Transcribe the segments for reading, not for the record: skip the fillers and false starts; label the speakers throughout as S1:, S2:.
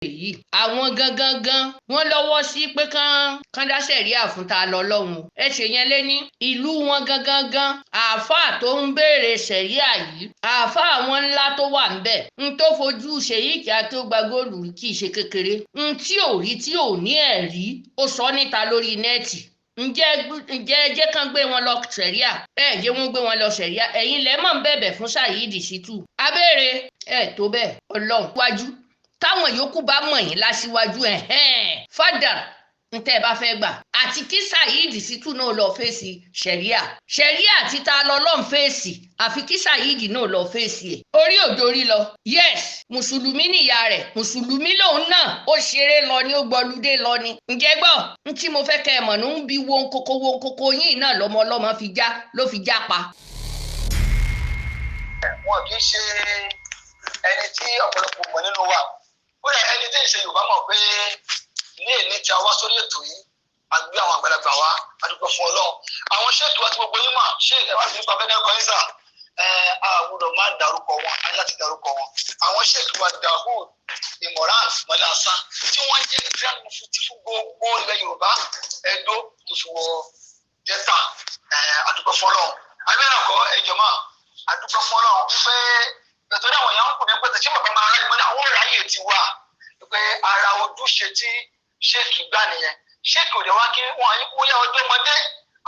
S1: yìí àwọn gangan wọ́n lọ́wọ́ sí pé kán dá sẹ̀ríà fún ta lọ́lọ́run ẹ ṣe yẹn lé ní ìlú wọn gangan àáfàá tó ń béèrè sẹ̀ríà yìí àáfàá àwọn ńlá tó wà ńbẹ̀ ń tó fojú Sheikh Akeugba-Gold kì í ṣe kékeré ń tí ò rí tí ò ní ẹ̀rí ó sọ níta lórí nẹ́ẹ̀tì ǹjẹ́ jẹ́ kán gbé wọn lọ sẹ̀ríà jẹ́ wọ́n gbé wọn lọ sẹ̀ríà ẹ̀yin lẹ́mọ̀ ń bẹ̀bẹ̀ fún Saheed Shittu abéèrè tó bẹ́ẹ̀ ọlọ́run wájú táwọn yòókù bá mọ̀ yín láṣíwájú fádà ntẹ́ ẹ bá fẹ́ gbà àti kí Saheed Shittu náà lọ fèsì sẹ̀ríà títa lọ́lọ́run fèsì àfi kí Saheed náà lọ fèsì ẹ̀ orí òjòrí lọ yes mùsùlùmí nìyá rẹ̀ mùsùlùmí lòun náà ó ṣeré lọ ní ó gbọlúdé lọ ni ǹjẹ́ gbọ́ n tí mo fẹ́ kẹ́ ẹ mọ̀ ní ń bi wo nkoko yín náà lọ́mọ ọlọ́mọ ló fi já pa.
S2: wọn kì í ṣe ẹni tí ọ̀pọ̀lọpọ̀ mọ̀ nínú wa ó yẹ ẹni tí ìṣe Yorùbá mọ̀ pé ní èní tí a wá sórí ètò yìí a gbé àwọn àgbàlagbà wa a dúpẹ́ fún Ọlọ́run àwọn ṣètò àti gbogbo yín mà ṣé ìjọba ti nípa fẹ́ẹ́ kọ́ ìsà àwùjọ máa ń darúkọ wọn á láti darúkọ wọn àwọn ṣètò wa Dahood Imoran Mọ́láṣá tí wọ́n jẹ́ grand mufti fún gbogbo ilẹ̀ Yorùbá Ẹdó tó fi wọ Delta a dúpẹ́ fún Ọlọ́run abẹ́rẹ́kọ́ ẹ̀jọ̀ máa a dúpẹ́ fún Ọlọ́run pé nítorí àwọn èèyàn ń kù ní pé tí bàbá máa ráyè mọ́ni àwọn ráyè ti wà pé ara ojúṣe tí Sheikh gbà nìyẹn Sheikh òde wá kí wọ́n yí kúyà ọjọ́ ọmọdé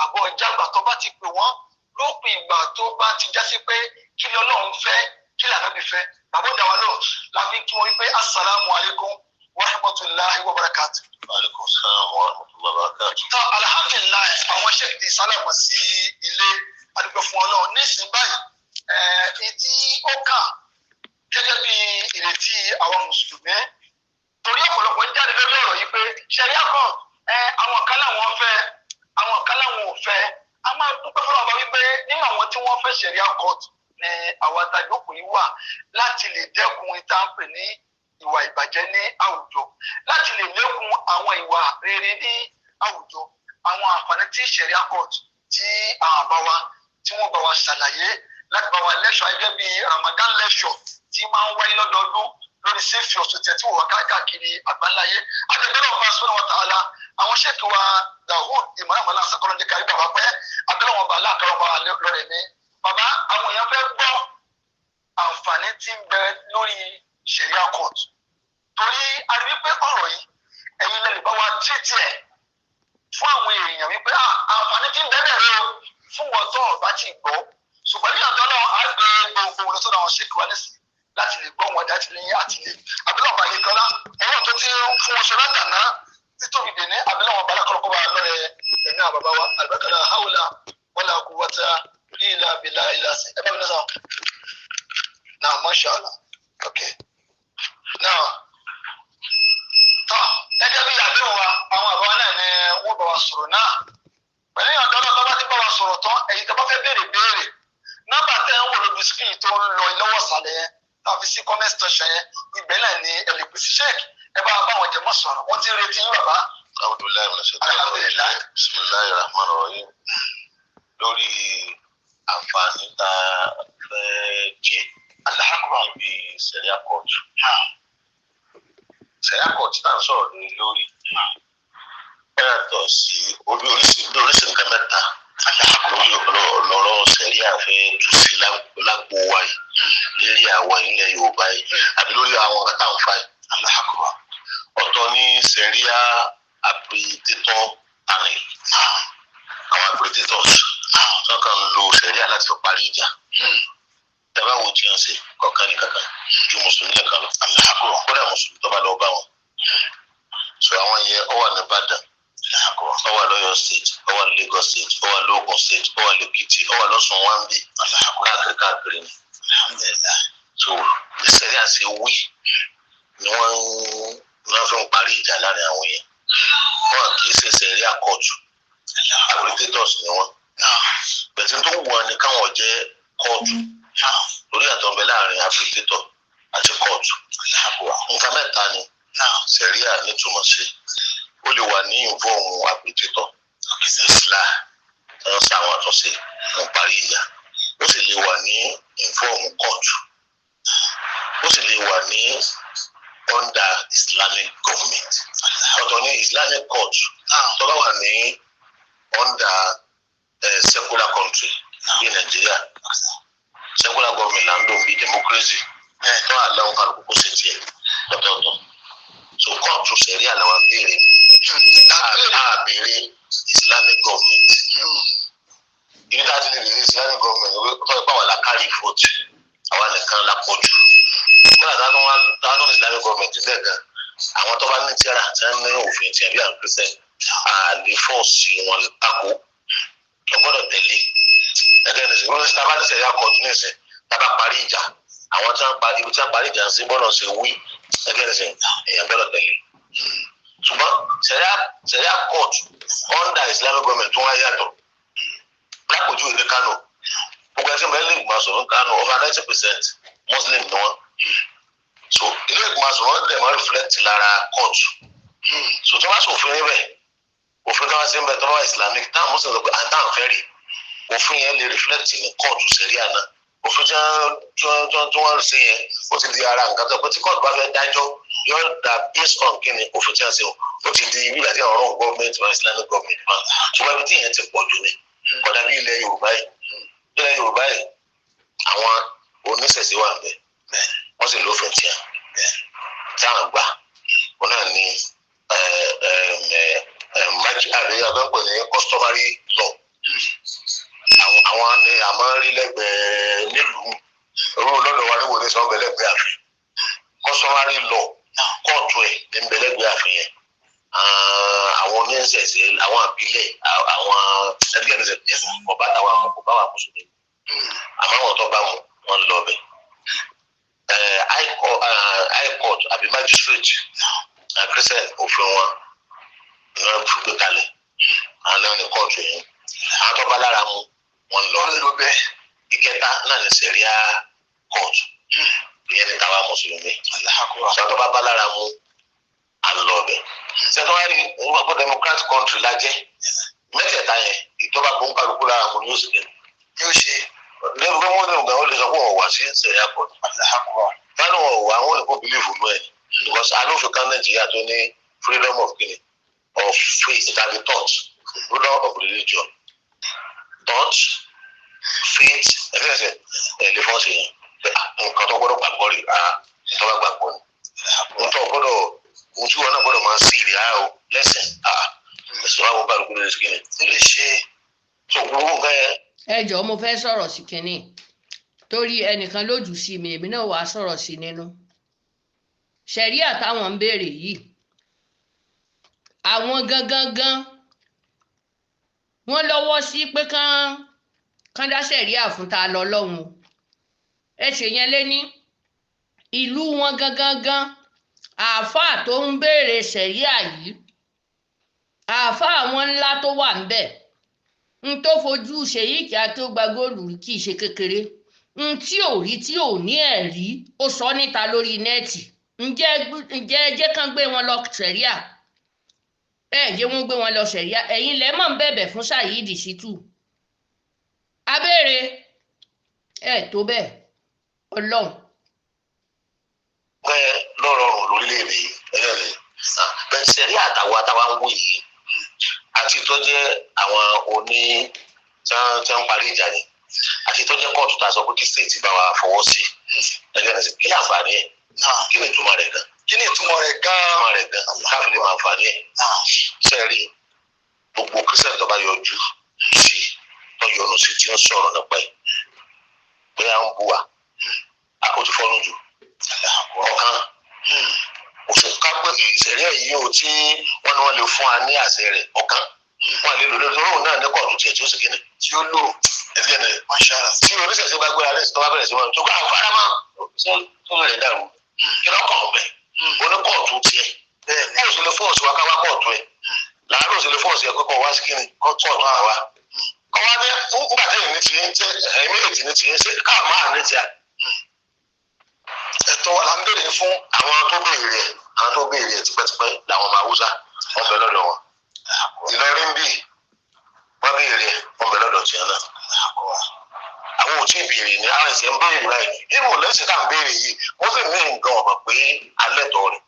S2: àbọ̀ ìjàgbà tó bá ti pè wọ́n lópin ìgbà tó bá ti já sí pé kí ni Ọlọ́run fẹ́ kí ni Ànábì fẹ́ bàbá òdà wa lọ láfi kí wọ́n wí pé assalamu alaikum wa rahmatullahi wa barakatuh.
S3: Wa alaikum assalam wa rahmatullahi wa barakatuh.
S2: tó alhamdulilayi àwọn Sheikh ti sálàmù sí ilé adúgbò fún Ọlọ́run nísìnyí báyìí tí ó kà gẹ́gẹ́ bí ìrètí àwọn mùsùlùmí torí ọ̀pọ̀lọpọ̀ ń jáde lórí ọ̀rọ̀ yìí pé ṣẹ̀ríà kan àwọn kan láwọn fẹ́ àwọn kan láwọn ò fẹ́ a máa dúpẹ́ fún ọba wípé nínú àwọn tí wọ́n fẹ́ ṣẹ̀ríà court ní àwọn àtàjókòó yìí wà láti lè dẹ́kun ìta ń pè ní ìwà ìbàjẹ́ ní àwùjọ láti lè lékun àwọn ìwà rere ní àwùjọ àwọn àǹfààní tí ṣẹ̀ríà court tí àwọn àbá wa tí wọ́n bá wa ṣàlàyé láti bá wa lẹ́ṣọ̀ ẹgbẹ́ bíi Ramadan lẹ́ṣọ̀ tí máa ń wáyé lọ́dọọdún lórí sẹ́fì ọ̀sọ̀tẹ̀ tí wọ́n wá káàkiri àgbáńláyé àtẹ̀gbẹ́rẹ́ ọ̀pá subhanahu wa ta'ala àwọn Sheikh wa Dahood Imoran Mọ́láṣá kọ́lọ́dé kárí bàbá pẹ́ abẹ́rẹ́ wọn bá aláàkárọ̀ bá lọ́rẹ̀ mi bàbá àwọn èèyàn fẹ́ gbọ́ àǹfààní tí ń bẹ lórí Sharia court torí a rí wípé ọ̀rọ̀ yìí ẹ̀yin lẹ́nu bá wa tírítì ẹ̀ fún àwọn èèyàn wípé àǹfààní tí ń bẹ́ẹ̀ rẹ o fún wọn tó ọ̀bá ti gbọ́ ṣùgbọ́n ní ọ̀dọ́ náà á gbé gbogbo lọ́sọ̀rọ̀ àwọn Sheikh wa nísìnyí láti lè gbọ́ wọn láti lẹ́yìn àtìlẹ́ abẹ́lẹ́wọ̀n balẹ̀ kọ́lá ọ̀rọ̀ tó ti fún wọn ṣe látàná títóbi dèní abẹ́lẹ́wọ̀n balẹ̀ kọ́lá kó bá lọ́rẹ̀ ẹ̀mí àbàbá wa àlùbákàlà haúlà wala quwwata illa billahi ìlàsì ẹ bá mi lọ́sàn. Now mashallah okay now tọ́ ẹgbẹ́ bí àdéhùn wa àwọn àbáwá náà ni wọ́n bá wa sọ̀rọ̀ náà pẹ̀lú ìyàtọ̀ náà tó bá ti bá wa sọ̀rọ̀ tán ẹ̀yin tó bá fẹ́ béèrè nọ́mbà tẹ́ ń wò lójú screen tó ń lọ lọ́wọ́ sàlẹ̀ yẹn tàbí sí comment section yẹn ibẹ̀ náà ni ẹ lè pèsè Sheikh ẹ bá bá wọn jẹmọ́ sọ̀rọ̀ wọ́n ti ń retí yín bàbá.
S3: Alhamdulilayi mina ṣe tẹ́lẹ̀ rẹ̀ bisimilayi rahman rahim lórí àǹfààní tá a fẹ́ jẹ aláhàkùnrin bí Sharia court náà sọ̀rọ̀ lórí ẹ yàtọ̀ sí oríṣi nǹkan mẹ́ta lọ́rọ̀ Sharia fẹ́ tú sí lágbo wa yìí lérí àwọn ilẹ̀ Yorùbá yìí àbí lórí àwọn àtàǹfà yìí aláhàkùnrin ọ̀tọ̀ ní Sharia habilitator panel àwọn habilitators tó kàn ń lo Sharia láti fi parí ìjà tẹ́lá wo tí wọ́n ṣe kọ̀ọ̀kan ní kankan ju mùsùlùmí nìkan lọ aláhàkùnrin kódà mùsùlùmí tó bá lọ bá wọn so àwọn yẹn ó wà ní Ìbàdàn ó wà l'Ọ̀yọ́ state ó wà ní Lagos state ó wà l'Ògùn state ó wà l'Èkìtì ó wà l'Ọ̀ṣun wọn bí káàkiri ni so Sharia ṣe wí ni wọ́n fi ń parí ìjà láàrin àwọn yẹn wọn kì í ṣe Sharia court habilitators ni wọn bẹ̀tẹ̀ tó wù ní káwọn jẹ́ kóòtù lórí àtọ̀nbẹ láàrin habilitator àti kóòtù nǹkan mẹ́ta ni Sharia nítumọ̀ sí ó lè wà ní ìfọ̀ọ̀mù habilitator Islam wọn sáwọn àtúnṣe wọn parí ìjà ó sì lè wà ní ìfọ̀ọ̀mù kóòtù ó sì lè wà ní under Islamic government. Ọ̀tọ̀ ní Islamic court tó bá wà ní under secular country ní Nàìjíríà. Secular government là ń lò bí democracy tó àlọ́ kálukú kó ṣe tiẹ̀ lọ́tọ̀ọ̀tọ̀. So court ṣẹ̀ríà làwọn béèrè béèrè Islamic government. Ibi tá a ti lè rí Islamic government tó ẹ bá wà lákàrí vote àwa nìkan la pọ̀ jù. Kódà táwọn Islamic government bẹ́ẹ̀ gan àwọn tó bá ní tíra tí wọ́n ní òfin tí àbí àwọn kristian àlè fọ́ọ̀sì wọn lè tako tó gbọ́dọ̀ tẹ̀lé. Ẹgbẹ́ ní sèwọ́n ní tábà ní sẹ̀ríà court ní ìsìn tábà parí ìjà àwọn tí wọ́n parí ibi tí wọ́n parí ìjà ń sí bọ́ọ̀lù ṣe wí ẹgbẹ́ ní sìn èèyàn gbọ́dọ̀ tẹ̀lé. Ṣùgbọ́n sẹ̀ríà court under Islamic government tó wá yàtọ̀ lápòjú ìwé Kánò gbogbo ẹtí mẹ́lẹ̀ ìgbìmọ̀ sọ̀rọ̀ Kánò over 90% Muslim ni wọ́n. So ilé ìgbìmọ̀ sọ̀rọ̀ dẹ̀ máa reflect lára court. So tí wọ́n bá sòfin níbẹ̀ òfin tó wá sí níbẹ̀ tó wá Islamic táwọn Muslim lọ pé àtàwọn fẹ́ rí òfin yẹn lè reflect ní court sẹ̀ríà náà. Òfin tí wọ́n ṣe yẹn ó ti di ara nǹkan tó pé tí court bá fẹ́ dájọ́ yóò dá based on kíni òfin tí wọ́n ṣe ó ti di ibi àti ọ̀rọ̀ government or Islamic government náà. Ṣùgbọ́n ibi tí yẹn ti pọ̀ jù ni kódà bí ilẹ̀ Yorùbá yìí àwọn oníṣẹ̀ṣe wà bẹ́ẹ̀ wọ́n sì lófin tiẹ̀ táwọn gbà wọn náà ní àríyá gbẹ́pẹ̀ ní customary law àwọn ni àmọ́ rí lẹ́gbẹ̀ẹ́ nílùú owó lọ́dọ̀ wa níwò ní sọ́n bẹ̀lẹ́gbẹ̀ẹ́ àfin customary law kóòtù ẹ̀ ní bẹ̀lẹ́gbẹ̀ẹ́ àfin yẹn àwọn oníṣẹ̀ṣe àwọn àbílẹ̀ àwọn ẹgbẹ́ ẹ̀ṣẹ̀ ọba táwọn àkókò wà mùsùlùmí àmọ́ àwọn tó bá wọn lọ bẹ̀. High court àbí magistrate christian òfin wọn náà fi gbé kalẹ̀ àwọn náà ní kóòtù yẹn àwọn tó bá lára mu wọn lọ bẹ́ẹ̀. Ìkẹta náà ní sẹ̀ríà court ìyẹn ní tàwa mùsùlùmí sọ́tọ́ bá lára mu àlọ́ bẹ̀. Sẹ́tọ́ wáyé wọ́n kó democratic country lájẹ́ mẹ́tẹ̀ẹ̀ta yẹn ìtọ́ba gbóǹkàlùkù lára mu yóò sì gbé yóò ṣe lẹ́nu pé wọ́n lẹ́nu gan ó lè sọ pé wọ́n wà sí sẹ̀ríà court táwọn wà wọ́n lè kó believe nù ẹ̀ because alófin kan Nàìjíríà tó ní freedom of faith tàbí thought freedom of religion thought faith ẹ̀fẹ̀ẹ̀sẹ̀ lè fọ́ọ̀sì yẹn nǹkan tó gbọ́dọ̀ gbàgbọ́ rè tó bá gbàgbọ́ ni nǹkan gbọ́dọ̀ ojú wọn náà gbọ́dọ̀ máa sí ìrìn àá o lẹ́sìn ẹ̀sìn wọn bá lùkúrò lẹ́sìn kìíní lè ṣe tó gbogbo nǹkan yẹn.
S1: Ẹ jọ̀ọ́ mo fẹ́ sọ̀rọ̀ sí kínní torí ẹnìkan lójú sí mi èmi náà wàá sọ̀rọ̀ sí nínú ṣẹ̀ríà táwọn ń béèrè yìí àwọn gangan wọ́n lọ́wọ́ sí pé kán dá ṣẹ̀ríà fún ta lọ lọ́hùn ẹ ṣe yẹn lé ní ìlú wọn gangan àáfàá tó ń béèrè ṣẹ̀ríà yìí àáfàá wọn ńlá tó wà ń bẹ̀ n tó fojú ṣèyíkì àti ó gba góòlù kì í ṣe kékeré n tí ò rí tí ò ní ẹ̀rí ó sọ níta lórí nẹ́ẹ̀tì ǹjẹ́ jẹ́ kán gbé wọn lọ ṣẹ̀ríà jẹ́ wọ́n gbé wọn lọ ṣẹ̀ríà ẹ̀yin lẹ́ mọ̀ ń bẹ̀bẹ̀ fún Saheed Shittu abéèrè tó bẹ́ẹ̀ Ọlọ́run.
S3: pẹ́ lọ́rọ̀ọ̀rùn lórílẹ̀‐èdè ẹ̀rẹ́ bẹ́ẹ̀ ṣẹ̀ríà àtàwọn ń wò yìí àti tó jẹ́ àwọn oní tí wọ́n parí ìjà yìí àti tó jẹ́ kóòtù tá a sọ pé kí stéètì bá wa fọwọ́ sí ẹgbẹ́ náà sí kí àǹfààní ẹ̀ kí ni ìtumọ̀ rẹ̀ gan. káfíńdì máa àǹfààní ẹ̀ sẹ́ẹ̀rì gbogbo kírísítẹ̀nì tó bá yọjú sí tó yọnu sí tí ń sọ̀rọ̀ nípa ẹ̀ pé à ń bu wa àkótí fọ́nù jù ọ̀kan òfin kápẹ́ ìṣẹ̀rí yìí ò tí wọ́n ní wọ́n lè fún wa ní àṣẹ rẹ̀ ọ̀kan wọ́n lè lò lórí òun náà ní kóòtù tiẹ̀ tí ó sì kíni tí ó lò ẹgbẹ́ ni tí oníṣẹ̀ṣẹ̀ bá gbéra lẹ́sìn tó bá bẹ̀rẹ̀ sí wọn tó kọ́ àǹfààní mọ́ tó lè dàrú kí lọ́kàn ọ̀bẹ oní kóòtù tiẹ̀ bẹ́ẹ̀ sì lè fọ́ọ̀sì wa ká wá kóòtù ẹ̀ làárọ̀ sì lè fọ́ọ̀sì ẹ̀ kókó wá sí kíni kóòtù àwa kọ́ wá ní nígbà tẹ́yìn ní tiyín tẹ́ ẹ̀mí ètì ní tiyín ṣé káà máa ní tiẹ̀ ẹ̀tọ́ wa la ń béèrè fún àwọn tó béèrè ẹ̀ tipẹ́tipẹ́ làwọn ọmọ Haúsá wọn bẹ lọ́dọ̀ wọn Ìlọrin bí wọn béèrè ẹ̀ wọn bẹ lọ́dọ̀ tiẹ̀ náà àwọn ò tí ìbéèrè ni àwọn ẹ̀sẹ̀ ń béèrè láì ìmọ̀ lẹ́sìn tá à ń béèrè yìí wọ́n sì ní nǹkan ọ̀mọ̀ pé alẹ́ tọ̀ rẹ̀.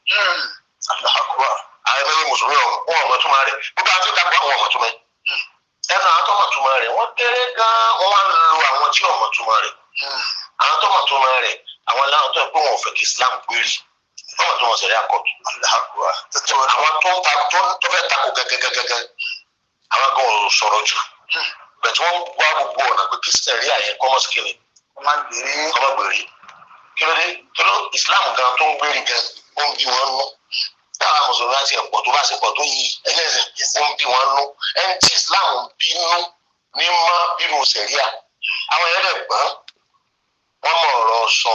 S3: àwọn ẹgbẹ́ mùsùlùmí wọn ọmọ túmọ̀ rẹ̀ gbogbo àti ìdàpọ̀ àwọn ọmọ túmọ̀ ẹnu àwọn tó mọ̀ túmọ̀ rẹ̀ wọ́n kéré gan-an wọ́n wá ń lo àwọn tí ọmọ túmọ̀ rẹ̀ àwọn tó mọ̀ túmọ̀ rẹ̀ àwọn láwọn tó ń pè wọn ò fẹ́ kí Islam gbérí wọ́n mọ̀ tó wọn sẹ̀rí àkọ́tù àwọn tó fẹ́ takò gẹ́gẹ́gẹ́gẹ́ àwọn gan ò sọ̀rọ̀ jù bẹ̀tí wọ́n wá gbogbo ọ̀nà pé kí sẹ̀rí àyẹn kọ́mọ́sí kìíní ọmọ gbèrè kí ló dé tó ló Islam gan tó ń gbérí gan ó ń bí wọn nú táwọn mùsùlùmí àti ẹ̀pọ̀ tó bá ṣe pọ̀ tó yí ẹlẹ́sìn ó ń bí wọn nú ẹni tí Islam bínú ní mọ́ bínú sẹ̀ríà àwọn ẹ̀rẹ́ gbọ́n wọ́n mọ̀ ọ̀rọ̀ sọ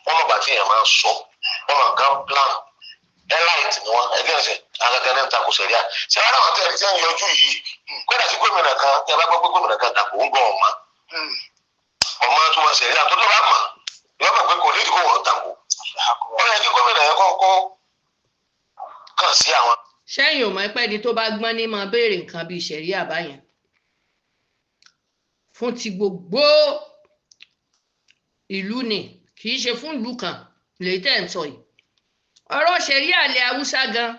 S3: wọ́n mọ̀ bàtí yẹn máa ń sọ wọ́n mọ̀ nǹkan plan airlight ni wọ́n ẹlẹ́sìn agangan ní takò sẹ̀ríà ṣé wọ́n náà tẹ̀lé tí wọ́n yọjú yìí kódà sí gómìnà kan tí a bá gbọ́ pé gómìnà kan takò ń gbọ́ ọ̀ma tó wọ́n sẹ̀ríà tó tó bá mọ̀ yọ mọ̀ pé kò ní ìdíkò wọ́n takò wọ́n yẹ kí gómìnà yẹn kọ́kọ́ kàn sí àwọn.
S1: sẹ́yìn ò mọ̀ pé ẹni tó bá gbọ́n ní máa béèrè nǹkan bíi sẹ̀ríà báyẹn fún ti gbogbo ìlú ni kì í ṣe fún ìlú kan lèyí tẹ̀ ń sọ yìí ọ̀rọ̀ sẹ̀ríà ilẹ̀ haúsá gan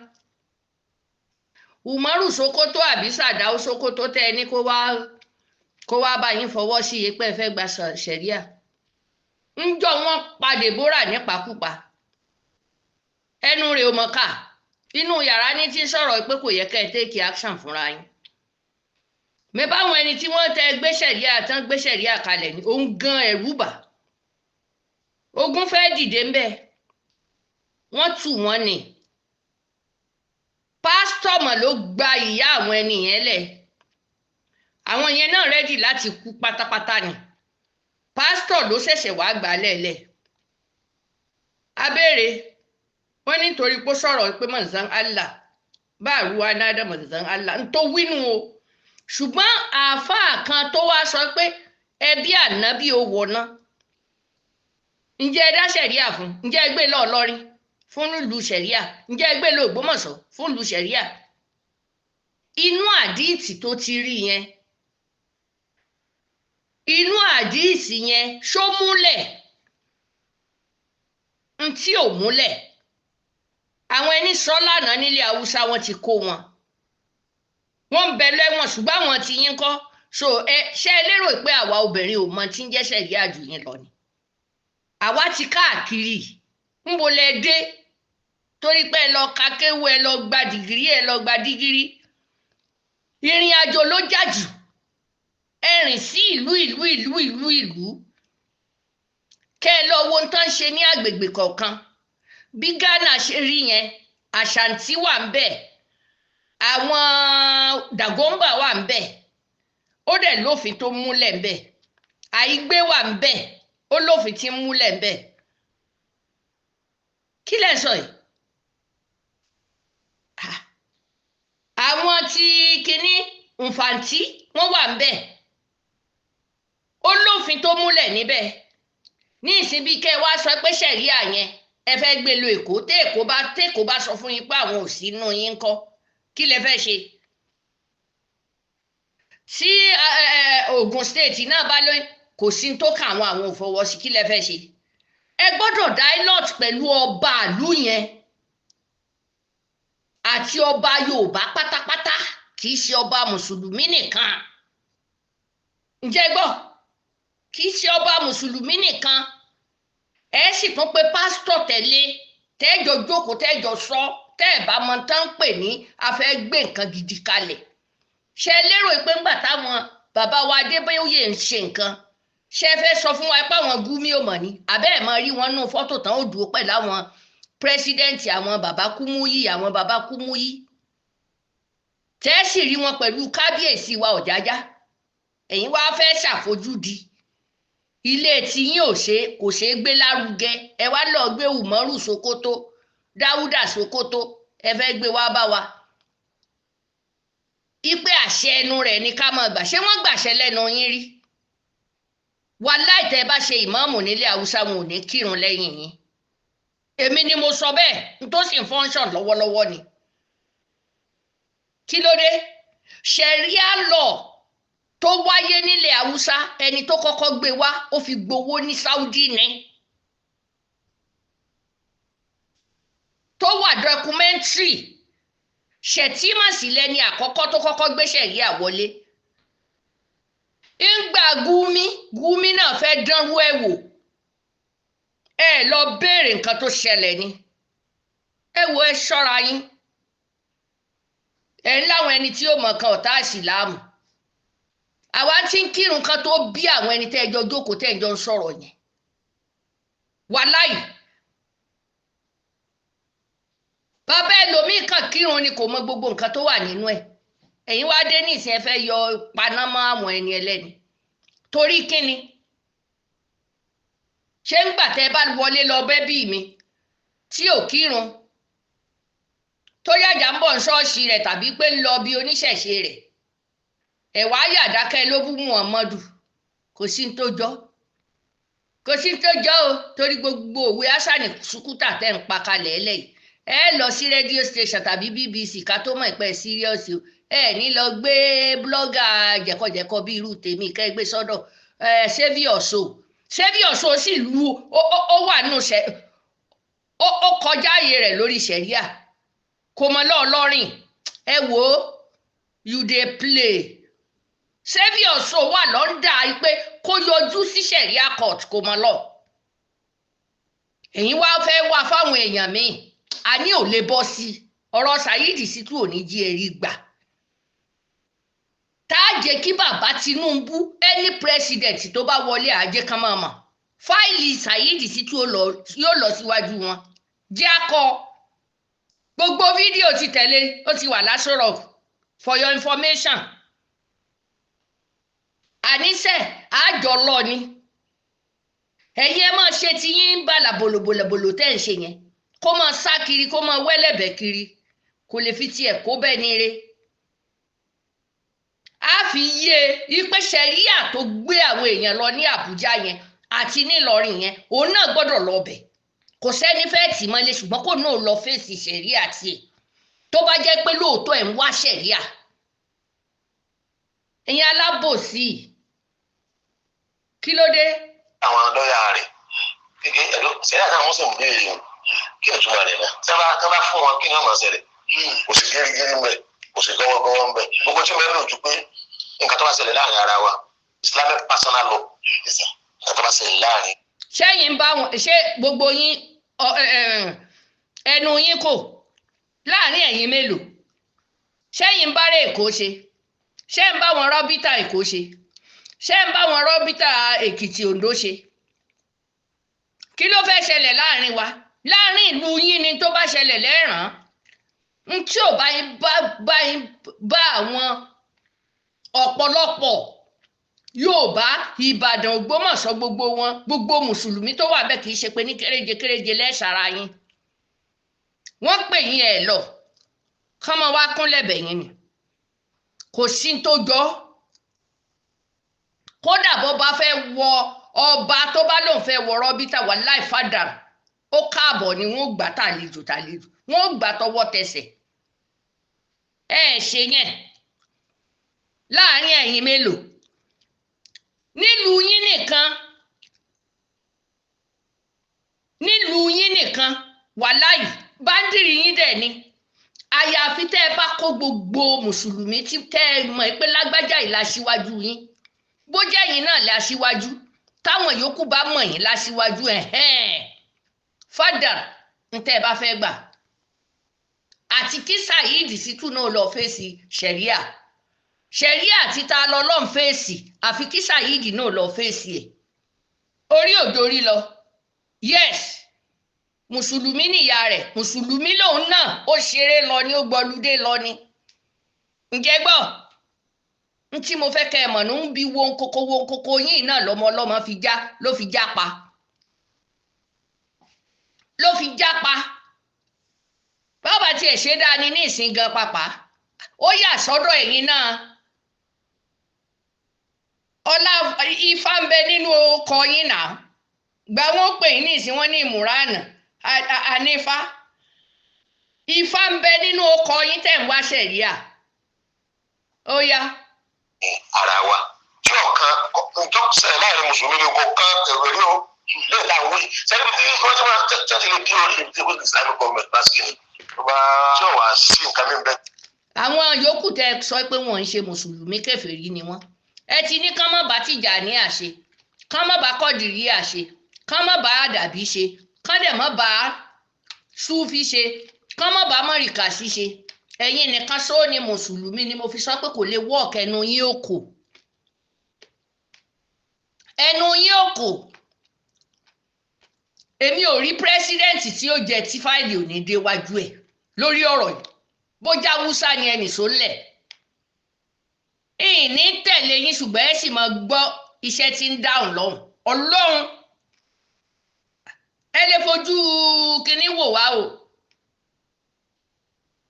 S1: Umaru Sokoto àbí Sadau Sokoto tẹ́ ẹ ní kó wá bá yín fọwọ́ sí iye pé ẹ fẹ́ gba sẹ̀ríà ńjọ́ wọ́n pa Deborah nípakúpa ẹnu rẹ̀ ò mọ̀ ká inú yàrá ní tí sọ̀rọ̀ pé kò yẹ ká ẹ take action fúnra yín mẹ́bàwọn ẹni tí wọ́n tẹ gbé sẹ̀ríà tán gbé sẹ̀ríà kalẹ̀ ní òun gan ẹ̀rú bà ogun fẹ́ dìde ń bẹ̀ wọ́n tù wọ́n ni pásítọ̀ mọ̀ ló gba ìyá àwọn ẹni yẹn lẹ̀ àwọn yẹn náà rẹ́dì láti kú pátápátá ni pásítọ̀ ló ṣẹ̀ṣẹ̀ wá gbà lẹ́lẹ̀ abéèrè wọ́n nítorí pé sọ̀rọ̀ pé manzan Allah bá àrùwá náà manzan Allah ń tó wínú o ṣùgbọ́n àáfàá kan tó wá sọ pé ẹbí ànábì ò wọ̀nà ǹjẹ́ ẹ dá sẹ̀ríà fún ǹjẹ́ ẹ gbé lọ Ìlọrin fún ìlú sẹ̀ríà ǹjẹ́ ẹ gbé lọ Ògbómọ̀ṣọ́ fún ìlú sẹ̀ríà inú àdíìtì tó ti rí yẹn inú àdíìtì yẹn ṣó múlẹ̀ ntí ò múlẹ̀ àwọn ẹni sọ lánàá nílé haúsá wọn ti kó wọn ń bẹ lẹ́wọ̀n ṣùgbọ́n àwọn tí yín kọ́ so ṣé ẹ lérò pé àwa obìnrin ò mọ tí ń jẹ́ sẹ̀ríà jù yín lọ ni àwa ti káàkiri ń bo lẹ dé torí pé ẹ lọ ka kéwú ẹ lọ gba dìgírí ẹ lọ gba dígírí ìrìn àjò ló jà jù ẹ rìn sí ìlú kẹ ẹ lọ wo tán ṣe ní àgbègbè kọ̀ọ̀kan bí Ghana ṣe rí yẹn Ashanti wà ń bẹ àwọn Dagomba wà ń bẹ ó dẹ̀ lófin tó múlẹ̀ ń bẹ Àìgbé wà ń bẹ ó lófin tí ń múlẹ̀ ń bẹ kí lẹ sọ yìí àwọn tí kinní Nfanti wọ́n wà ń bẹ ó lófin tó múlẹ̀ níbẹ̀ ní ìsìn bíi kẹ́ ẹ wá sọ pé sẹ̀ríà yẹn ẹ fẹ́ gbé lo Èkó tẹ́kọ̀ọ́ bá sọ fún yín pé àwọn ò sí inú yín kọ́ kí lẹ fẹ́ ṣe tí Ògùn state náà bá lóyún kò sí tó kà àwọn ò fọwọ́ sí kí lẹ fẹ́ ṣe ẹ gbọ́dọ̀ dialogue pẹ̀lú ọba ìlú yẹn àti ọba Yorùbá pátápátá kì í ṣe ọba mùsùlùmí nìkan ǹjẹ́ gbọ́ kì í ṣe ọba mùsùlùmí nìkan ẹ sì tún pé pásítọ̀ tẹ̀lé tẹ́jọ jókòó tẹ́jọ sọ tẹ́ ẹ̀ bá mọ tán ń pè ní a fẹ́ gbé nǹkan gidi kalẹ̀ ṣe lérò pé ńgbà táwọn bàbá wa Adébóyè ń ṣe nǹkan ṣe fẹ́ sọ fún wa pé àwọn Gúmi ò mọ̀ ní abẹ́ ẹ̀ mọ rí wọn nú fọ́tò tán ó dúró pẹ̀lú àwọn pírẹsidẹ́ǹtì àwọn bàbá Kúmúyì tẹ́ ẹ sì rí wọn pẹ̀lú kábíyèsí wa Ọ̀jájá ẹ̀yin wá fẹ́ ṣàfojúdi ilé tiyín kò ṣeé gbé lárugẹ ẹ wá lọ gbé Umaru Sokoto Dáúdà Sokoto ẹ fẹ́ gbé wá bá wa ipe àṣẹ ẹnu rẹ̀ ní ká máa gbà ṣé wọ́n gbàṣẹ lẹ́nu yín rí wàláì tẹ́ bá ṣe ìmáàmù nílé Haúsá wọn ò ní kírun lẹ́yìn yín èmi ni mo sọ bẹ́ẹ̀ n tó sì ń fọ́nṣọ̀n lọ́wọ́lọ́wọ́ ni kí ló dé ṣẹ̀ríà law tó wáyé nílẹ̀ Haúsá ẹni tó kọ́kọ́ gbé wá ó fi gbowó ní Saudi ni tó wà documentary Shettima sì lẹ́ni àkọ́kọ́ tó kọ́kọ́ gbé ṣẹ̀ríà wọlé ńgbà Gumi náà fẹ́ dánwó ẹ̀ wò ẹ lọ béèrè nǹkan tó ṣẹlẹ̀ ni ẹ wo ẹ ṣọ́ra yín ẹ ń láwọn ẹni tí ó mọ̀ kan ọ̀tá ìsìláàmù àwa tí ń kírun kan tó bí àwọn ẹni tẹ́ ẹjọ́ jókòó tẹ́ ẹjọ́ ń sọ̀rọ̀ yẹn wàláì bàbá ẹlòmíì kan kírun ni kò mọ gbogbo nǹkan tó wà nínú ẹ̀ ẹ̀yin wá dé nísìn ẹ fẹ́ yọ panámọ́ àwọn ẹni ẹlẹ́ni torí kíni ṣé ń gbà tẹ́ bá wọlé lọ bẹ́bí mi tí ò kírun tó yàjà ń bọ̀ ń ṣọ́ọ̀ṣì rẹ̀ tàbí pé ń lọ bí oníṣẹ̀ṣe rẹ̀ ẹ̀wà yàdákẹ́ ló bú Muhammadu kò sí ní tó jọ o torí gbogbo òwe asani sukuta tẹ́ ń pa kalẹ̀ ẹlẹ́yìí ẹ lọ sí rédíò station tàbí BBC ká tó mọ̀ ìpẹ́ síríọ́sì o ẹ ní lọ gbé blọ́gà jẹ̀kọ̀jẹ̀kọ̀ bí irú tèmi kẹ́ gbé sọ́dọ̀ Saviour So sì lu ó wà nù ṣẹ́ ó kọjá ààyè rẹ̀ lórí ṣẹ̀ríà kò mọ lọ́ọ̀lọ́rìn ẹ wò ó you dey play Saviour So wà lọ́ndà pé kó yọjú sí ṣẹ̀ríà court kò mọ lọ èyí wá fẹ́ wá fáwọn èèyàn míì àní ò lè bọ́ sí ọ̀rọ̀ Saheed Shittu ò ní jí erí gbà tá a jẹ́ kí bàbá Tinubu ẹni president tó bá wọlé àjẹ́ kan máa mọ̀ fáìlì Saheed Shittu yóò lọ síwájú wọn jẹ́ akọ gbogbo fídíò ti tẹ̀lé ó ti wà l'Aso Rock for your information àníṣe àjọ lọ ni ẹ̀yin ẹ máa ṣe ti yín bàlà bòlòbòlòbòlò tẹ́ ń ṣe yẹn kó máa sá kiri kó máa wẹ́lẹ̀bẹ̀ kiri kò lè fi tiẹ̀ kó bẹ́ẹ̀ ni re a fi yé ipe ṣẹ̀ríà tó gbé àwọn èèyàn lọ ní Àbújá yẹn àti nílọrin yẹn òun náà gbọ́dọ̀ lọ bẹ̀ kò sẹ́ni fẹ́ẹ́ tì mọ́lé ṣùgbọ́n kò náà lọ fèsì ṣẹ̀ríà tiẹ̀ tó bá jẹ́ pé lóòótọ́ ẹ̀ ń wá ṣẹ̀ríà ẹ̀yin alábòsí kí ló dé.
S3: àwọn lọ́ọ̀yà rẹ̀ kékeré ẹ̀dọ́ ṣẹ̀ríà táwọn sì ń béèrè yìí kí ẹ̀ túbọ̀ rẹ̀ náà tí wọ́n bá fún wọn kí ni wọ́n máa ṣẹlẹ̀ kò sí gírígírí ń bẹ̀ kò sí gọ́wọ́gọ́wọ́ ń bẹ̀ gbogbo tí wọ́n lò ju pé nǹkan tó bá ṣẹlẹ̀ láàrin ara wa Islamic personal law nǹkan tó bá ṣẹlẹ̀ láàrin.
S1: ṣẹ́yìn bá wọn ṣé gbogbo yín ẹnu yín kò láàrin ẹ̀yin mélòó ṣẹ́yìn bá rẹ̀ Èkó ṣe ṣé ń bá wọn rọ́bítà Èkó ṣe ṣé ń bá wọn rọ́bítà Èkìtì Oǹdó ṣe kí ló fẹ́ ṣẹlẹ̀ láàrin wa láàrin ìlú yín ni tó bá ṣẹlẹ̀ lẹ́ràn án tí ò bá àwọn ọ̀pọ̀lọpọ̀ Yorùbá Ìbàdàn Ògbómọ̀ṣọ́ gbogbo wọn gbogbo mùsùlùmí tó wà bẹ́ẹ̀ kì í ṣe pé ní kéréje kéréje lẹ́sàrà yín wọ́n pè yín ẹ̀ lọ kọ́mọ wá kúnlẹ̀ bẹ̀yìn ni kò sí tó jọ kódà bó bá fẹ́ wọ ọba tó bá lóun fẹ́ wọ rọ́bítà wà láì fàdà ó káàbọ̀ ni wọ́n gbà tàlejò wọ́n gbà tọwọ́ tẹsẹ̀ ṣe yẹn láàrin ẹ̀yin mélòó nílùú yín nìkan wàláì báńdìrì yín dẹ̀ ni àyàfi tẹ́ ẹ bá kó gbogbo mùsùlùmí tí tẹ́ ẹ mọ̀ pé lágbájá yìí láṣíwájú yín bó jẹ́ yín náà láṣíwájú táwọn yòókù bá mọ̀ yín láṣíwájú fàdà ń tẹ́ ẹ bá fẹ́ gbà àti kí Saheed Shittu náà lọ fèsì ṣẹ̀ríà títa lọ́lọ́n fèsì àfi kí Saheed náà lọ fèsì ẹ̀ orí òdòrí lọ yes mùsùlùmí nìyá rẹ̀ mùsùlùmí lòun náà ó ṣeré lọ ní ó gbọlúdé lọ ní ǹjẹ́ gbọ́ n tí mo fẹ́ kẹ́ ẹ mọ̀ ní ń bi wo nkoko yín náà lọ́mọ ọlọ́mọ ló fi já pa bàbá tiẹ̀ ṣe dáa ni ní ìsìn gan pàpà ó yà sọ́dọ̀ ẹ̀yin náà ọlá ifá ń bẹ nínú ọkọ yín náà gbà wọ́n pè ní ìsìn wọn ní ìmúránà ànífá ifá ń bẹ nínú ọkọ yín tẹ̀ ń wá ṣẹ̀ríà ó yá
S3: ara wa tí ọ̀kan tó ṣẹlẹ̀ láàrin mùsùlùmí ni kò kán ẹ̀rọ rí o lè láwọn wí sẹ́ni bí wọ́n ti máa tẹ́tí lè bí orí ìdíwọ́ Islamic government lásìkò tí ò wá sí nǹkan mi bẹ́ẹ̀.
S1: àwọn yòókù tẹ sọ pé wọn ń ṣe mùsùlùmí kèfèrí ni wọn ẹ ti ní kán má bá Tìjàní àṣe kán má bá Kọ́dìrí àṣe kán má bá Àdàbí ṣe kán dẹ̀ má bá Súfì ṣe kán má bá Mọ̀ríkàsí ṣe ẹ̀yin nìkan sọ ni mùsùlùmí ni mo fi sọ pé kò lè wọ́ọ̀kì ẹnu yín òkò ẹnu yín òkò èmi ò rí pírẹsidẹ́ǹtì tí ó jẹ tí fáìlì ò ní déwájú ẹ̀ lórí ọ̀rọ̀ yìí bójá Haúsá ni ẹnì sólẹ̀ ìní tẹ̀lé yín ṣùgbọ́n ẹ sì máa gbọ́ iṣẹ́ tí ń dáhùn lọ́hùn Ọlọ́run ẹ lè fojú kínní wò wá o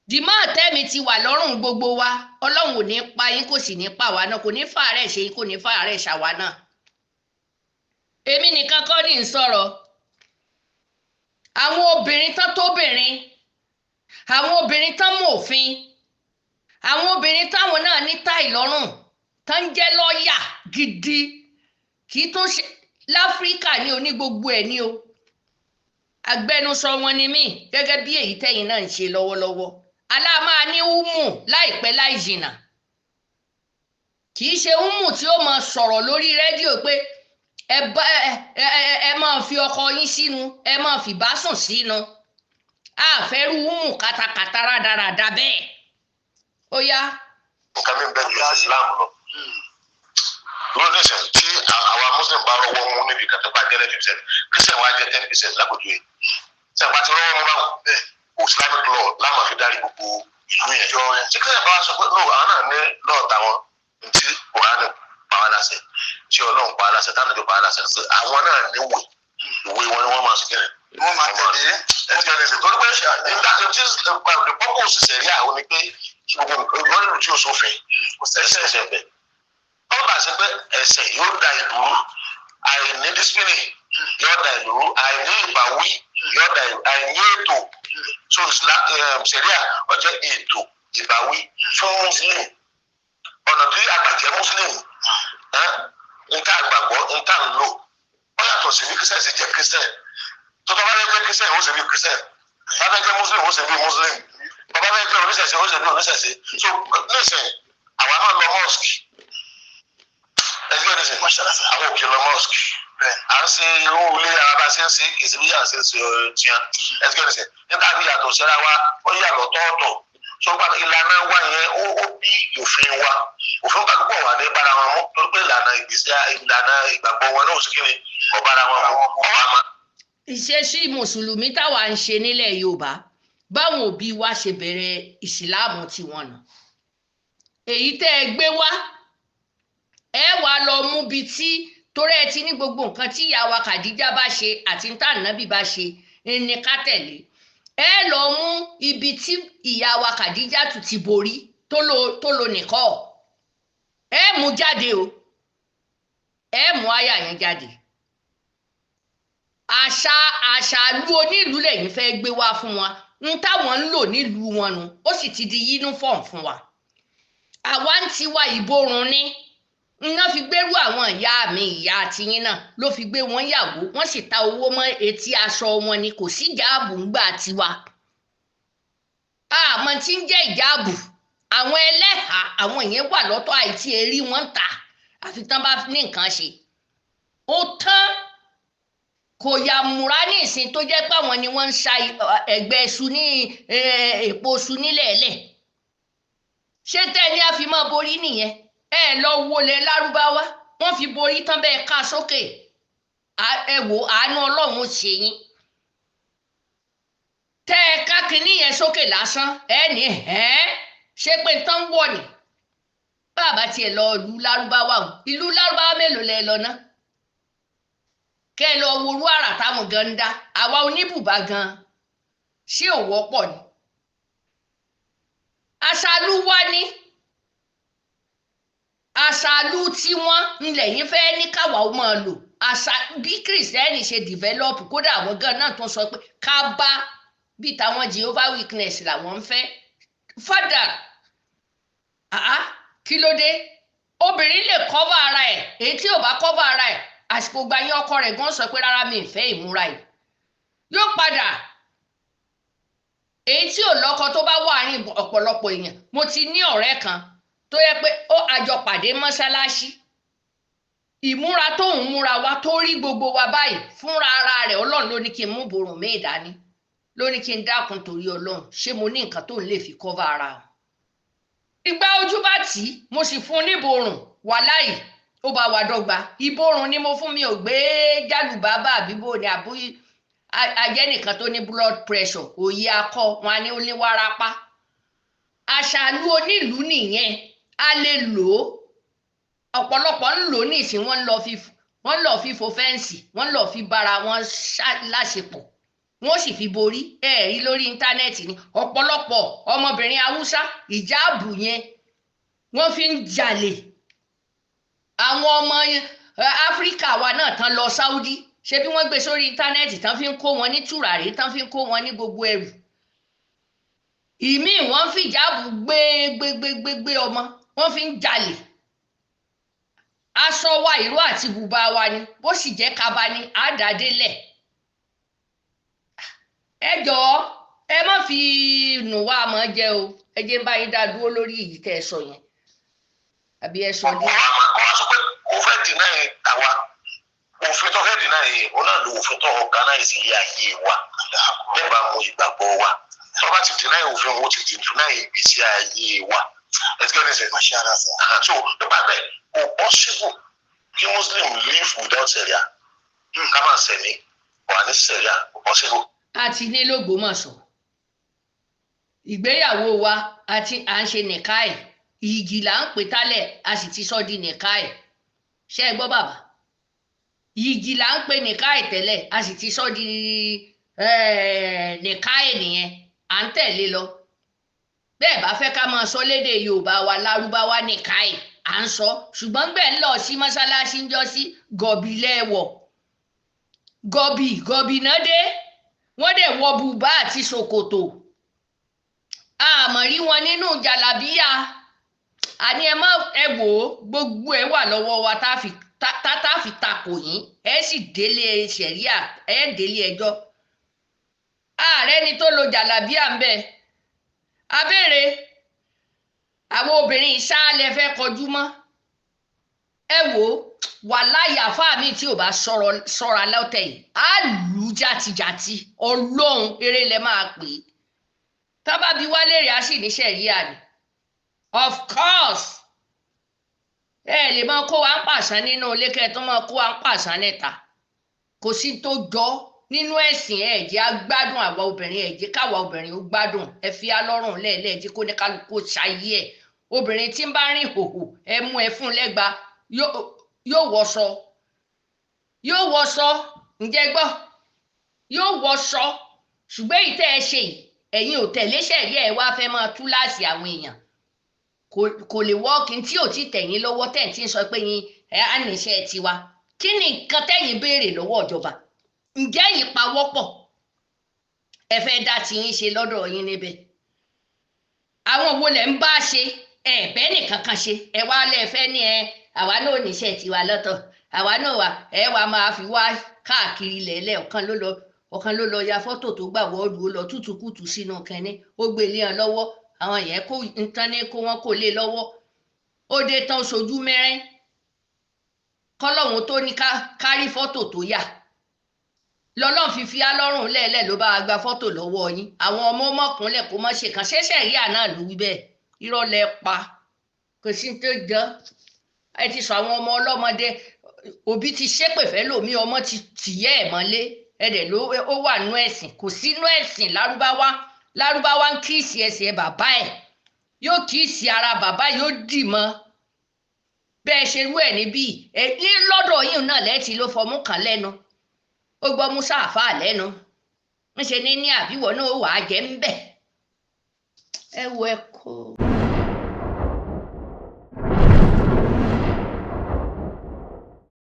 S1: dìmọ́ àtẹ́mi ti wà lọ́rùn gbogbo wa Ọlọ́run ò ní pa yín kò sì ní pa wá náà kò ní fàárẹ̀ ṣe yín kò ní fàárẹ̀ ṣàwa náà èmi nìkan kọ́ ní ń sọ̀rọ̀ àwọn obìnrin tán tóbìnrin àwọn obìnrin tán mọ òfin àwọn obìnrin táwọn náà ní táì lọ́rùn tán jẹ́ lọ́ọ̀yà gidi kì í tó ṣe láfíríkà ní oní gbogbo ẹ̀ ní o agbẹnusọ wọn ni mí gẹ́gẹ́ bí èyí tẹ́yin náà ń ṣe lọ́wọ́lọ́wọ́ aláàmáa ní umu láìpẹ́ láì jìnnà kì í ṣe umu tí ó máa sọ̀rọ̀ lórí rédíò pé ẹ máa fi ọkọ yín sínú ẹ máa fi bá sùn sínú àfẹ́rú umu katakata rádaràda bẹ́ẹ̀ ó yá.
S3: nǹkan mi bẹ́ẹ̀ ju Islam lọ lórí nísìn tí àwa Muslim bá rọwọ́ mú níbi kàtó bá jẹ́ 11% Christian wa jẹ́ 10% lápòjú yìí tí a bá ti rọwọ́ mú báwọn bẹ́ẹ̀ Islamic law láwọn fi dárí gbogbo ìlú yẹn jọ tí Christian bá wá sọ pé no àwọn náà ní lọ́ọ̀ táwọn ntí Kùránì pa wá láṣẹ tí Ọlọ́run pa wá láṣẹ táwọn ìjọba pa wá láṣẹ sí àwọn náà ní ìwé wọn ni wọ́n máa sọ kẹ́rẹ̀ wọ́n máa tẹ̀lé ẹ̀jẹ̀ torí pé nígbà tó ti the purpose ṣẹ̀rí àwọn ni pé gbogbo ìgbọ́nìlú tí o sófin ẹsẹ̀ bẹ̀ wọ́n bá ṣe pé ẹsẹ̀ yóò da ìlú àìní discipline yóò da ìlú àìní ìbáwí yóò da àìní ètò so ṣẹ̀ríà ọjọ́ ètò ìbáwí fún Muslim ọ̀nà tí àgbàjẹ́ Muslim nǹkan àgbàgbọ́ nǹkan ń lò wọ́n yàtọ̀ sí bí Christian ṣe jẹ́ Christian tó tọ́ bá fẹ́ pé Christian ó ṣe bí Christian bá fẹ́ pé Muslim ó ṣe bí Muslim bàbá fẹ́ pé oníṣẹ̀ṣe ó ṣe bí oníṣẹ̀ṣe so nísìnyí àwa náà lọ mosque ẹgbẹ́ nísìnyí àwọn òkè lọ mosque à ń ṣe irú ilé ara bá ṣe ń ṣe kìsì bí yà ń ṣe tiyan ẹgbẹ́ nísìnyí nígbà bí yàtọ̀ síra wa ó yà lọ́tọ̀ọ̀tọ̀ so gba ìlànà wa yẹn ó bí òfin wa òfin kálukú wà ní bára wọn mú torí pé ìlànà ìgbàgbọ́ wọn náà sì kí ni ọ̀bára wọn mú ọ̀wá ma.
S1: ìṣesí mùsùlùmí táwa ń ṣe nílẹ̀ Yorùbá báwọn òbí wa ṣe bẹ̀rẹ̀ ìsìláàmù tiwọn nà èyí tẹ́ ẹ gbé wá ẹ wá lọ mú bi tí torí ẹ ti ní gbogbo nǹkan tí ìyá wa Kàdíjà bá ṣe àti tá Ànábì bá ṣe ní ká tẹ̀lé ẹ lọ mú ibi tí ìyá wa Kàdíjà tún ti borí tó lo nìkọ́ ẹ mú jáde o ẹ mú àyà yẹn jáde àṣàlú onílùú lẹ́yìn fẹ́ gbé wá fún wa ń táwọn ń lò nílùú wọn nu ó sì ti di uniform fún wa àwa ń tiwa ìborùn ní iná fi gbérú àwọn ìyá mi ìyá àtìyín náà ló fi gbé wọn yàwó wọn sì ta owó mọ́ etí aṣọ wọn ni kò sí ìjáàbù ńgbà tiwa àmọ́ tí ń jẹ́ ìjáàbù àwọn ẹlẹ́hàá àwọn ìyẹn wà lọ́tọ̀ àìtí erí wọn ta àfi tán bá ní nǹkan ṣe ó tán kò yà múra ní ìsìn tó jẹ́ pé àwọn ni wọ́n ń sa ẹ̀gbẹ́ iṣu ní èpo iṣu nílẹ̀ẹ́lẹ̀ ṣé tẹ́ni a fi máa borí nìyẹn ẹ lọ wọlé lárúbáwá wọ́n fi borí tán bẹ́ẹ̀ ká sókè ẹ wò àánú Ọlọ́run ṣe yín tẹ́ ẹ ká kínní yẹn sókè lásán ẹ ní ṣé pé tán wọ̀ ni bàbá tiẹ̀ lọ ìlú lárúbáwá mélòó lẹ lọ ná kẹ́ ẹ lọ worú àrà táwọn gan ń dá àwa oníbùbá gan ṣé ò wọ́pọ̀ ni àṣàlù wa ni àṣàlù tí wọ́n ńlẹ̀ yín fẹ́ ní káwa ó máa lò àṣà bí kìrìsìtẹ́nì ṣe develop kódà àwọn gan náà tó sọ pé ká bá bí táwọn Jehovah Witness làwọn ń fẹ́ fada kí ló dé obìnrin lè cover ara ẹ̀ èyí tí ò bá cover ara ẹ̀ àsìkò gba yín ọkọ rẹ̀ gan sọ pé rárá mi ì fẹ́ ìmúra yìí yóò padà èyí tí ò lọ́kọ tó bá wà ní ọ̀pọ̀lọpọ̀ èèyàn mo ti ní ọ̀rẹ́ kan tó yẹ pé ó àjọ pàdé mọ́ṣáláṣí ìmúra tóun múra wa tó rí gbogbo wa báyìí fúnra ara rẹ̀ ọlọ́run ló ní kí n mú borùn mí ìdání ló ní kí n dákun torí ọlọ́run ṣé mo ní nǹkan tó ń lè fi cover ara o ìgbà ojú bá tì í mo sì fún un níborùn wàláì ó bá wa dọ́gba ìborùn ni mo fún mi ò gbé jálùbábà àbíbò ní àbúyí ajẹ́ nìkan tó ní blood pressure òye akọ wọn á ní ó ní wárápá àṣàlù onílùú nìyẹn a lè lò ó ọ̀pọ̀lọpọ̀ ń lò ó ní ìsìn wọ́n lọ fi fo fẹ́ǹsì wọ́n lọ fi bára wọn láṣepọ̀ wọ́n sì fi borí rí lórí íńtánẹ́ẹ̀tì ni ọ̀pọ̀lọpọ̀ ọmọbìnrin haúsá ìjáàbù yẹn wọ́n fi ń jalè àwọn ọmọ áfíríkà wa náà tán lọ sáúdí ṣé bí wọ́n gbé sórí íńtánẹ́ẹ̀tì tán fi ń kó wọn ní tùràrí tán fi ń kó wọn ní gbogbo ẹrù ìmíì wọ́n fi ìjáàbù gbé ọmọ wọ́n fi ń jalè aṣọ wa ìró àti bùbá wa ni bó sì jẹ́ kaba ni àdádélẹ̀ ẹ jọ̀ọ́ ẹ má fi nù wá mọ́ jẹ́ o ẹ jẹ́ ń bá yín dá dúró lórí èyí tẹ́ ẹ sọ yẹn àbí ẹ sọ díẹ̀.
S3: ọ̀rọ̀ sọ pé kò fẹ́ dínà yẹn àwa òfin tó fẹ́ dínà yẹn òun náà lo òfin tó organize ilé ayé wa nígbà mú ìgbàgbọ́ wa tó bá ti dínà yẹn òfin wo ti dínà yẹn ìgbésí ayé wa ẹ̀sìnkẹ́ ní sẹ́yìn máṣe ara sọ. so nípa bẹ́ẹ̀ kò possible kí muslim live without sharia ká máa sẹ̀mí wà ní sharia kò possible.
S1: àti ní l'Ógbómọ̀ṣọ́ ìgbéyàwó wa àti à ń ṣe nìkáì ìyìgì là ń pè tálẹ̀ a sì ti sọ di nìkáì ṣé ẹ gbọ́ bàbá ìyìgì là ń pè nìkáì tẹ́lẹ̀ a sì ti sọ di nìkáì nìyẹn à ń tẹ̀lé lọ bẹ́ẹ̀ bá fẹ́ ká máa sọ lédè Yorùbá wa lárúbáwá nìkáì à ń sọ ṣùgbọ́n bẹ́ẹ̀ ń lọ sí mọ́ṣáláṣí ń jọ sí gọ̀bì lẹ́wọ̀ gọ̀bì náà dé wọ́n dẹ̀ wọ bùbá àti ṣòkòtò àmọ́ rí wọn nínú jàlábíyà àní ẹ wò ó gbogbo ẹ wà lọ́wọ́ wa tá fi takò yín ẹ sì délé ṣẹ̀ríà ẹ délé ẹjọ́ ààrẹ ni tó lo jàlábíyà ń bẹ abẹ́rẹ́ àwọn obìnrin ìṣáálẹ̀ fẹ́ kọjú mọ́ ẹ wò ó wà láyà fáàmì tí ò bá sọ̀rọ̀ lọ́tẹ̀ yìí á lù ú jàtijàti ọlọ́run eré lẹ máa pè é tábàbí wálé rẹ̀ á sì ní ṣẹ̀ríà ni of course ẹ lè máa kó wa ń pàṣán nínú ilé kẹ́ ẹ tó máa kó wa ń pàṣán níta kò sí tó jọ nínú ẹ̀sìn ẹ̀ jẹ́ á gbádùn àwa obìnrin ẹ̀ jẹ́ káwa obìnrin ó gbádùn ẹ fi á lọ́rùn lẹ́ẹ̀lẹ́ẹ̀jẹ́ kó ní kálukú ṣayé ẹ̀ obìnrin tí ń bá rìn hòhò ẹ mú ẹ fún lẹ́gba yóò wọṣọ ǹjẹ́ gbọ́ yóò wọṣọ ṣùgbọ́n èyí tẹ́ ẹ ṣe yìí ẹ̀yin ò tẹ̀lé ṣẹ̀ríà ẹ wá fẹ́ máa tú láàsì àwọn èèyàn kò lè wọ́ọ̀kì tí ò ti tẹ̀yìn lọ́wọ́ tẹ̀ tí ń sọ pé yín ẹ á níṣẹ́ tiwa kí ni nǹkan tẹ̀yìn béèrè lọ́wọ́ ìjọba ǹjẹ́ yìí pawọ́pọ̀ ẹ fẹ́ dá ti yín ṣe lọ́dọ̀ yín níbẹ̀ àwọn wo lẹ̀ ń bá ṣe ẹ̀bẹ́ nìkan kan ṣe ẹ wá lẹ́ fẹ́ ní àwa náà níṣẹ́ tiwa lọ́tọ̀ àwa náà wà ẹ wà máa fi wá káàkiri lẹ́lẹ́ ọ̀kan ló lọ ya fọ́tò tó gbà wọ́ọ̀lù ó lọ tútùkùtù sínú kẹ́ni ó gbé lé wọn lọ́wọ́ àwọn yẹn kó nǹkan ní kó wọn kò lé lọ́wọ́ ó dé tán sojú mẹ́rin kọ́lọ́hún tó ní kárí fọ́tò tó yà lọ́lọ́run fífi alọ́rùn lẹ́ẹ̀lẹ́ ló bá gba fọ́tò lọ́wọ́ yín àwọn ọmọ mọ́kànlẹ̀ kó má ṣe kàn ṣẹ́ṣẹ́ rí àná ló wí bẹ́ẹ̀ irọ́ lẹ pa kò sí tó jọ ẹ ti sọ àwọn ọmọ ọlọ́mọdé òbí ti ṣépè fẹ́ lòmí ọmọ ti tìyẹ́ ẹ̀ mọ́lé ẹ̀dẹ̀ ló ó wà nú ẹ̀sìn kò sínú ẹ̀sìn lárúbáwá ń kíìsì ẹsẹ̀ bàbá ẹ̀ yóò kíìsì ara bàbá yóò dì mọ́ bẹ́ẹ̀ ṣe rú ẹ̀ níbí ní lọ́dọ̀ yìí náà lẹ́ẹ̀tì ló fọmú kan lẹ́nu ó gbọ́ musa àfa lẹ́nu ń ṣe ní àbíwọ̀ náà wàá jẹ́ ń bẹ̀ ẹ wo ẹ kó.